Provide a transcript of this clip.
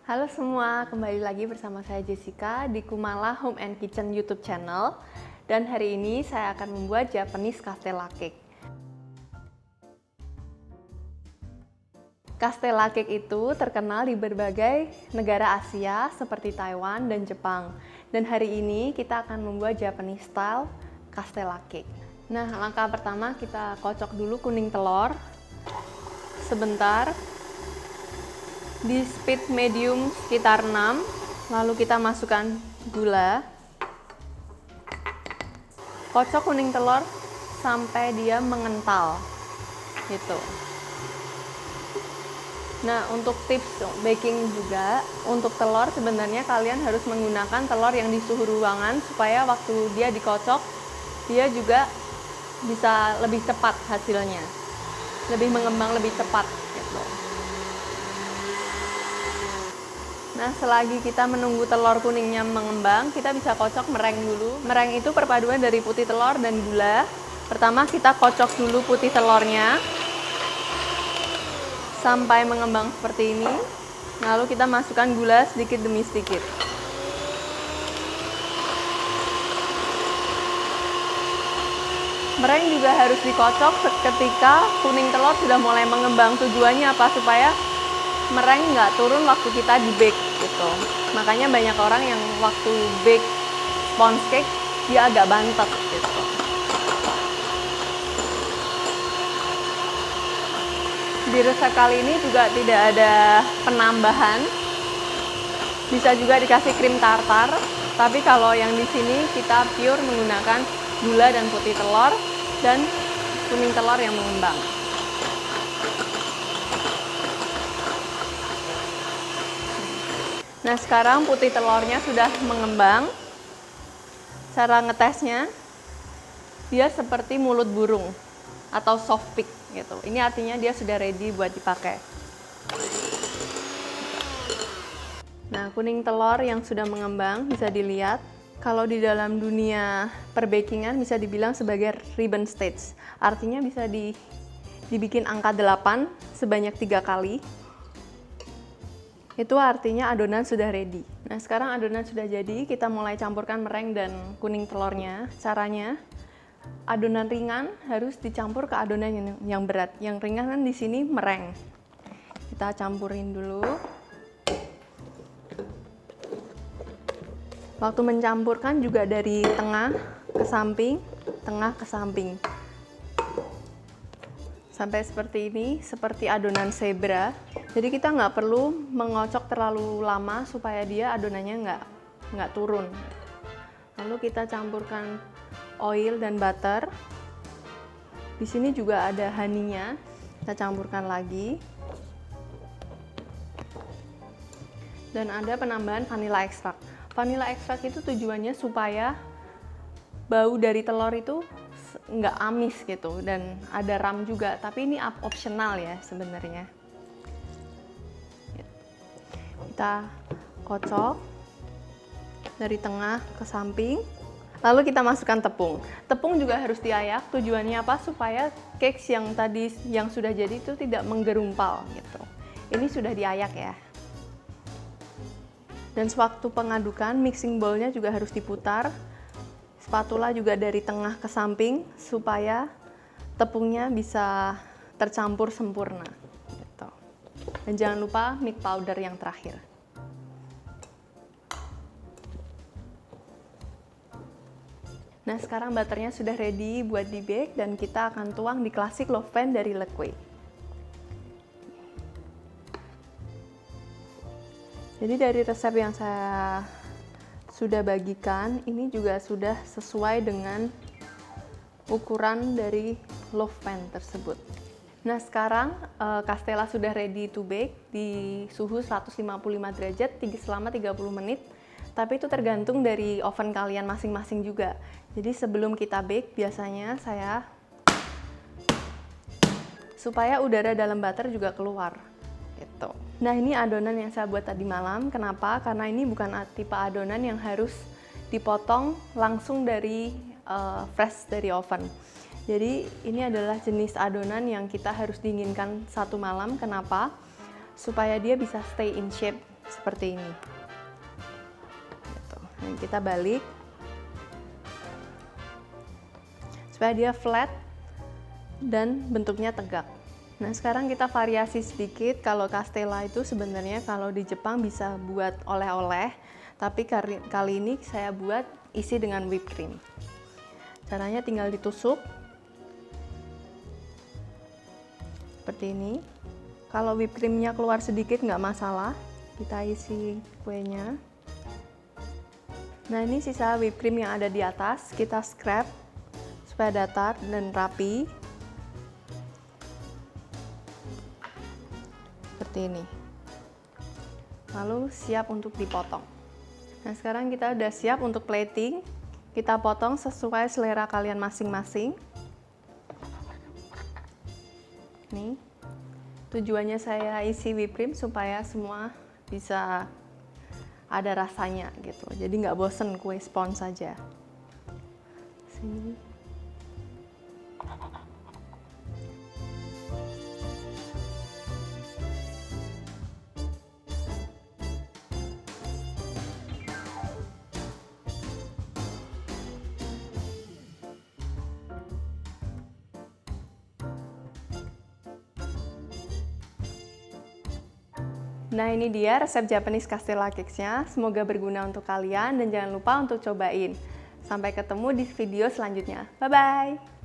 Halo semua, kembali lagi bersama saya Jessica di Kumala Home and Kitchen YouTube channel. Dan hari ini saya akan membuat Japanese Castella Cake. Castella Cake itu terkenal di berbagai negara Asia seperti Taiwan dan Jepang. Dan hari ini kita akan membuat Japanese style Castella Cake. Nah, langkah pertama kita kocok dulu kuning telur sebentar. Di speed medium sekitar 6, lalu kita masukkan gula. Kocok kuning telur sampai dia mengental gitu. Nah, untuk tips baking juga, untuk telur sebenarnya kalian harus menggunakan telur yang di suhu ruangan supaya waktu dia dikocok, dia juga bisa lebih cepat hasilnya. Lebih mengembang lebih cepat gitu. Nah, selagi kita menunggu telur kuningnya mengembang, kita bisa kocok mereng dulu. Mereng itu perpaduan dari putih telur dan gula. Pertama kita kocok dulu putih telurnya sampai mengembang seperti ini. Lalu kita masukkan gula sedikit demi sedikit. Mereng juga harus dikocok ketika kuning telur sudah mulai mengembang. Tujuannya apa? Supaya mereng nggak turun waktu kita di bake gitu. Makanya banyak orang yang waktu bake sponge cake dia agak bantet gitu. Di resep kali ini juga tidak ada penambahan. Bisa juga dikasih krim tartar, tapi kalau yang di sini kita pure menggunakan gula dan putih telur dan kuning telur yang mengembang. Nah, sekarang putih telurnya sudah mengembang. Cara ngetesnya, dia seperti mulut burung atau soft peak gitu. Ini artinya dia sudah ready buat dipakai. Nah, kuning telur yang sudah mengembang bisa dilihat. Kalau di dalam dunia perbakingan bisa dibilang sebagai ribbon stage. Artinya bisa dibikin angka 8 sebanyak 3 kali. Itu artinya adonan sudah ready. Nah, sekarang adonan sudah jadi, kita mulai campurkan mereng dan kuning telurnya. Caranya, adonan ringan harus dicampur ke adonan yang berat. Yang ringan kan di sini mereng. Kita campurin dulu. Waktu mencampurkan juga dari tengah ke samping, tengah ke samping. Sampai seperti ini, seperti adonan zebra. Jadi kita nggak perlu mengocok terlalu lama supaya dia adonannya nggak turun. Lalu kita campurkan oil dan butter. Di sini juga ada honey-nya. Kita campurkan lagi. Dan ada penambahan vanilla extract. Vanilla extract itu tujuannya supaya bau dari telur itu nggak amis gitu, dan ada ram juga, tapi ini optional ya sebenarnya. Kita kocok dari tengah ke samping, lalu kita masukkan tepung. Tepung juga harus diayak, tujuannya apa? Supaya cakes yang tadi yang sudah jadi itu tidak menggerumpal gitu. Ini sudah diayak ya. Dan sewaktu pengadukan, mixing bowl-nya juga harus diputar. Spatula juga dari tengah ke samping supaya tepungnya bisa tercampur sempurna gitu. Dan jangan lupa milk powder yang terakhir. Nah, sekarang butternya sudah ready buat di bake dan kita akan tuang di classic loaf pan dari Lekwe. Jadi dari resep yang saya sudah bagikan, ini juga sudah sesuai dengan ukuran dari loaf pan tersebut. Nah, sekarang Castella sudah ready to bake di suhu 155 derajat selama 30 menit. Tapi itu tergantung dari oven kalian masing-masing juga. Jadi sebelum kita bake, biasanya saya supaya udara dalam butter juga keluar gitu. Nah, ini adonan yang saya buat tadi malam. Kenapa? Karena ini bukan tipe adonan yang harus dipotong langsung dari fresh dari oven. Jadi ini adalah jenis adonan yang kita harus dinginkan 1 malam. Kenapa? Supaya dia bisa stay in shape seperti ini. Gitu. Nah, kita balik supaya dia flat dan bentuknya tegak. Nah, sekarang kita variasi sedikit. Kalau castella itu sebenarnya kalau di Jepang bisa buat oleh-oleh, tapi kali ini saya buat isi dengan whipped cream. Caranya tinggal ditusuk seperti ini. Kalau whipped creamnya keluar sedikit nggak masalah, kita isi kuenya. Nah, ini sisa whipped cream yang ada di atas, kita scrap supaya datar dan rapi. Seperti ini. Lalu siap untuk dipotong. Nah, sekarang kita udah siap untuk plating. Kita potong sesuai selera kalian masing-masing. Nih. Tujuannya saya isi whipped cream supaya semua bisa ada rasanya gitu. Jadi nggak bosen kue spons saja. Sini. Nah, ini dia resep Japanese Castella Cakes-nya. Semoga berguna untuk kalian dan jangan lupa untuk cobain. Sampai ketemu di video selanjutnya. Bye-bye!